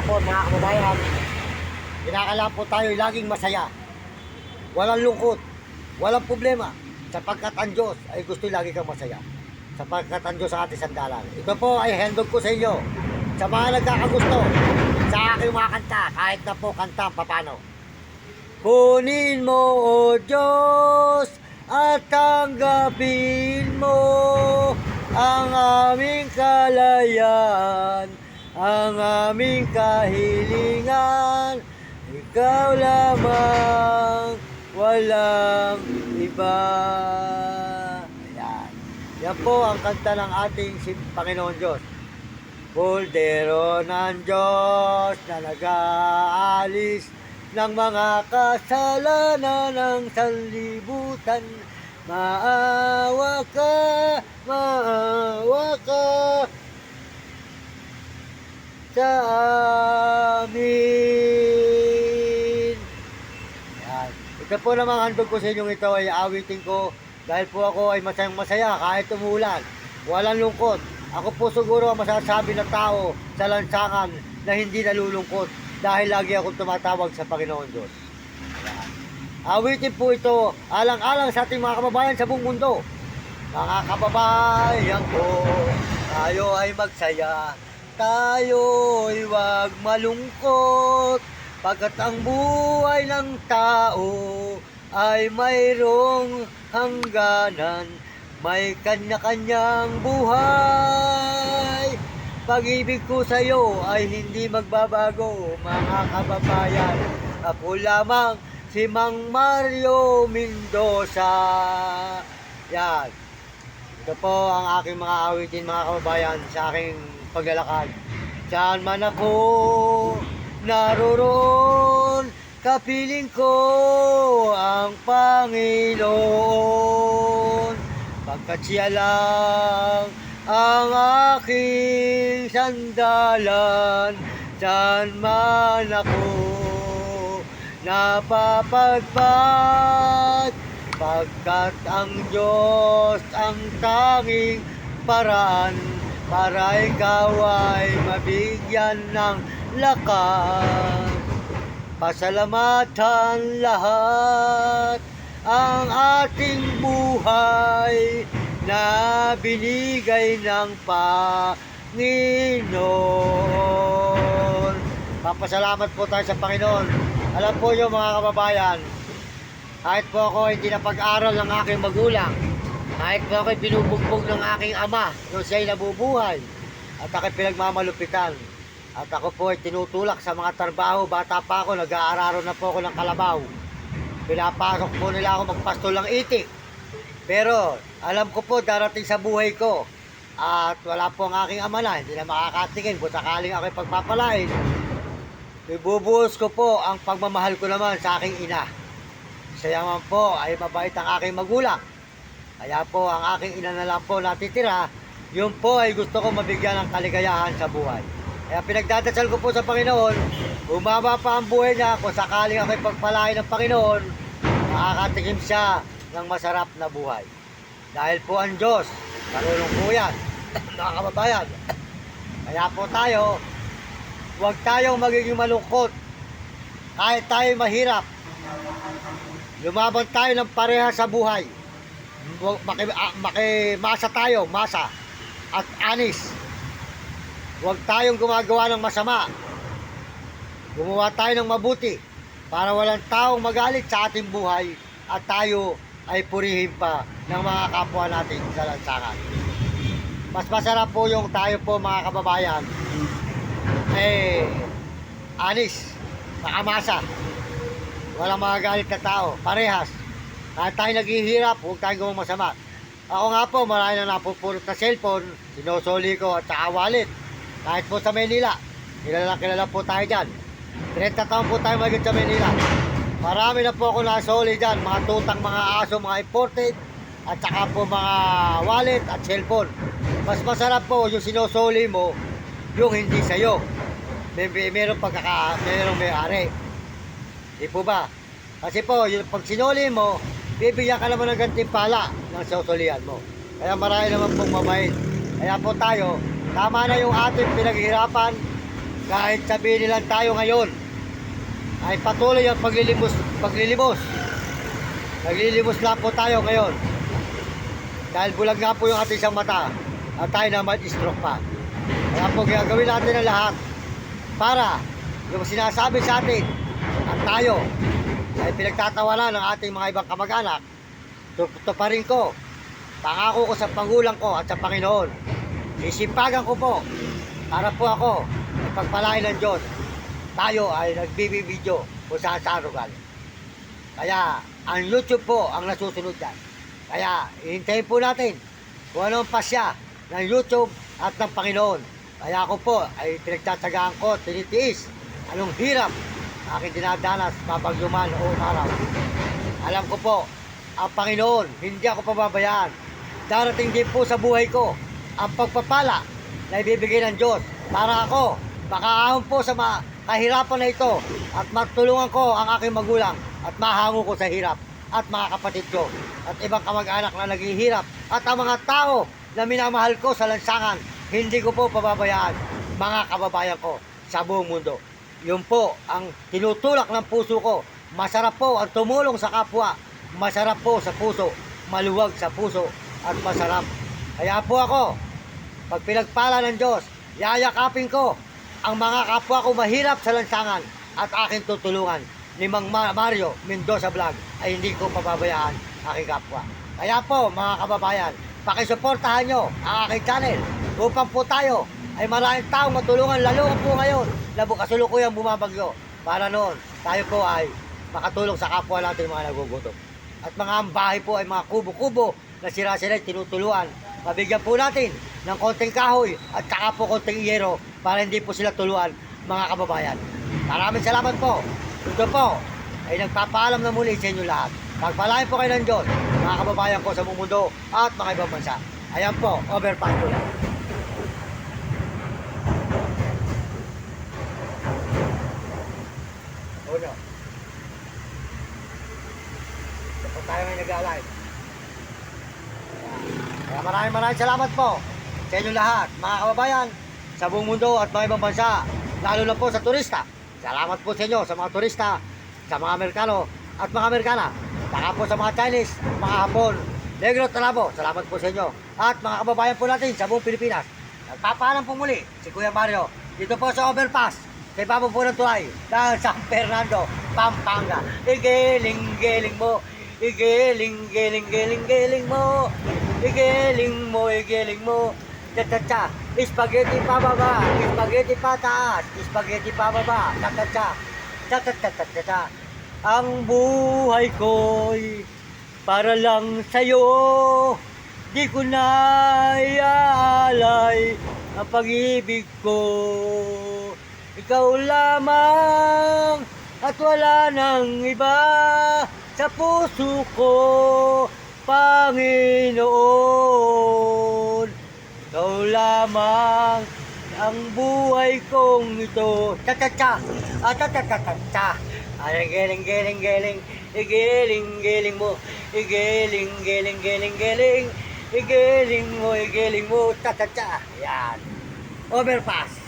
hapon mga kababayan. Kinakailangan po tayo laging masaya. Walang lungkot, walang problema. Sapagkat ang Diyos ay gusto lagi kang masaya. Sapagkat ang Diyos ang ating sandalan. Ito po ay handog ko sa inyo. Sa mga nagkakagusto sa aking mga kanta, kahit na po kanta paano. Kunin mo, O Diyos, at tanggapin mo ang aming kalayaan, ang aming kahilingan. Ikaw lamang, walang iba. Ayan. Yan po ang kanta ng ating Panginoon Diyos. Poldero ng Diyos na nag-aalis ng mga kasalanan ng sanlibutan. Maawa ka sa amin. Yan. Ito po namang handog ko sa inyong ito ay awitin ko dahil po ako ay masayang masaya kahit umulan. Walang lungkot. Ako po siguro ang masasabi na tao sa lansangan na hindi nalulungkot dahil lagi akong tumatawag sa Panginoon Diyos. Ayan. Awitin po ito alang-alang sa ating mga kababayan sa buong mundo. Mga kababayan ko, tayo ay magsaya, tayo ay huwag malungkot, pagkat ang buhay ng tao ay mayroong hangganan. May kanya-kanyang buhay. Pag-ibig ko sa iyo ay hindi magbabago, mga kababayan. Ako lamang si Mang Mario Mendoza. Yan. Ito po ang aking mga awitin, mga kababayan, sa aking paglalakad. Saan man ako naroroon, kapiling ko ang Panginoon. Pagkat siya lang ang aking sandalan, saan man ako napapadpad. Pagkat ang Diyos ang tanging paraan para ikaw ay mabigyan ng lakas. Pasalamatan lahat ang ating buhay na binigay ng Panginoon. Papasalamat po tayo sa Panginoon. Alam po nyo mga kababayan, kahit po ako hindi napag-aral ng aking magulang, kahit po ako binubugbog ng aking ama nung siya'y nabubuhay, at ako'y pinagmamalupitan, at ako po ay tinutulak sa mga trabaho, bata pa ako, nag-aararo na po ako ng kalabaw. Pinapasok po nila ako magpastol ng itik. Pero alam ko po darating sa buhay ko at wala po ang aking ama na, hindi na makakatingin kung sakaling ako'y pagpapalain. Ibubuhos ko po ang pagmamahal ko naman sa aking ina. Siya naman po ay mabait ang aking magulang. Kaya po ang aking ina na lang po natitira, yun po ay gusto ko mabigyan ng kaligayahan sa buhay. Kaya pinagdadasal ko po sa Panginoon, bumaba pa ang buhay niya kung sakaling ako'y pagpalain ng Panginoon, makakatikim siya ng masarap na buhay. Dahil po ang Diyos, marunong po yan, mga kababayan. Kaya po tayo, huwag tayong magiging malungkot. Kahit tayo mahirap, lumaban tayo ng pareha sa buhay. Makimasa tayo, masa at anis. Huwag tayong gumagawa ng masama. Gumawa tayo ng mabuti para walang taong magalit sa ating buhay at tayo ay purihin pa ng mga kapwa natin sa lansangan. Mas masarap po yung tayo po mga kababayan anis, makamasa, walang mga galit na tao, parehas. Kahit tayo naghihirap, huwag tayong gawang masama. Ako nga po, marami na napupulot na cellphone, sinusuli ko at saka wallet. Kahit po sa Manila, kilala po tayo dyan. 30 taon po tayo magiging sa Manila. Marami na po ako nasoli dyan, mga tutang, mga aso, mga imported, at saka po mga wallet at cellphone. Mas masarap po yung sinusuli mo, yung hindi sa'yo. Merong may-ari. Di po ba? Kasi po, yung pag sinuli mo, bibigyan ka naman ng gantimpala ng susulian mo. Kaya marami naman pong mabait. Kaya po tayo, tama na yung ating pinaghihirapan, kahit sabihin nilang tayo ngayon ay patuloy ang paglilimos. Naglilimos lang po tayo ngayon. Dahil bulag nga po yung ating isang mata at tayo na stroke pa. Kaya po gagawin natin ang lahat para yung sinasabi sa atin at tayo ay pinagtatawanan ng ating mga ibang kamag-anak, tuparin ko, pangako ko sa Pangulang ko at sa Panginoon. Isipagan ko po para po ako pagpalain ng Diyos. Tayo ay nagbibideo kung saan lugar. Kaya ang YouTube po ang nasusunod dyan. Kaya hihintayin po natin kung anong pasya ng YouTube at ng Panginoon. Kaya ako po ay pinagtatsagaan ko, tinitiis anong hirap aking dinadanas kapag man o araw. Alam ko po, ang Panginoon, hindi ako pababayaan. Darating din po sa buhay ko ang pagpapala na ibibigay ng Diyos para ako makaahon po sa kahirapan na ito at matulungan ko ang aking magulang at mahango ko sa hirap at mga kapatid ko at ibang kamag-anak na naghihirap at ang mga tao na minamahal ko sa lansangan, hindi ko po pababayaan mga kababayan ko sa buong mundo. Yun po ang tinutulak ng puso ko. Masarap po ang tumulong sa kapwa. Masarap po sa puso, maluwag sa puso at masarap. Kaya po ako, pag pinagpala ng Diyos, yayakapin ko ang mga kapwa ko mahirap sa lansangan at aking tutulungan. Ni Mang Mario Mendoza Vlog ay hindi ko pababayaan aking kapwa. Kaya po mga kababayan, pakisuportahan nyo ang aking channel upang po tayo ay maraming taong matulungan, lalo po ngayon na kasulukuyang bumabagyo, para noon tayo po ay makatulong sa kapwa natin mga nagugutom. At mga ambahay po ay mga kubo-kubo na sira-sira tinutuluan. Mabigyan po natin ng konting kahoy at saka po konting iyero para hindi po sila tuluan mga kababayan. Maraming salamat po. Ito po ay nagpapaalam na muli sa inyo lahat. Pagpalain po kayo ng Diyos, mga kababayan ko sa buong mundo at mga ibang bansa. Ayan po, overpass po yan. Uno. Ito po tayo ngayon nag-alive. Kaya maraming salamat po sa inyo lahat, mga kababayan, sa buong mundo at mga ibang bansa, lalo na po sa turista. Salamat po sa inyo, sa mga turista, sa mga Amerikano at mga Amerikana, saka po sa mga Chinese, mga Hapon, Negro at Talabo. Salamat po sa inyo. At mga kababayan po natin sa buong Pilipinas. Nagpapaalam po muli si Kuya Mario dito po sa overpass sa ibabaw po ng tulay ng San Fernando, Pampanga. Igiling-giling mo, igiling-giling-giling-giling mo, igiling mo, cha-cha-cha, spaghetti pababa, spaghetti pataas, spaghetti pababa, cha-cha-cha, cha-cha-cha-cha-cha. Ang buhay ko'y para lang sa'yo, di ko na iaalay ang pag-ibig ko. Ikaw lamang at wala nang iba sa puso ko, Panginoon. Ikaw lamang ang buhay kong ito. Cha-cha-cha, cha-cha-cha-cha-cha. Ay, giling-giling-giling, igiling-giling mo, igiling-giling-giling-giling, igiling mo, cha-cha-cha. Yan. Overpass.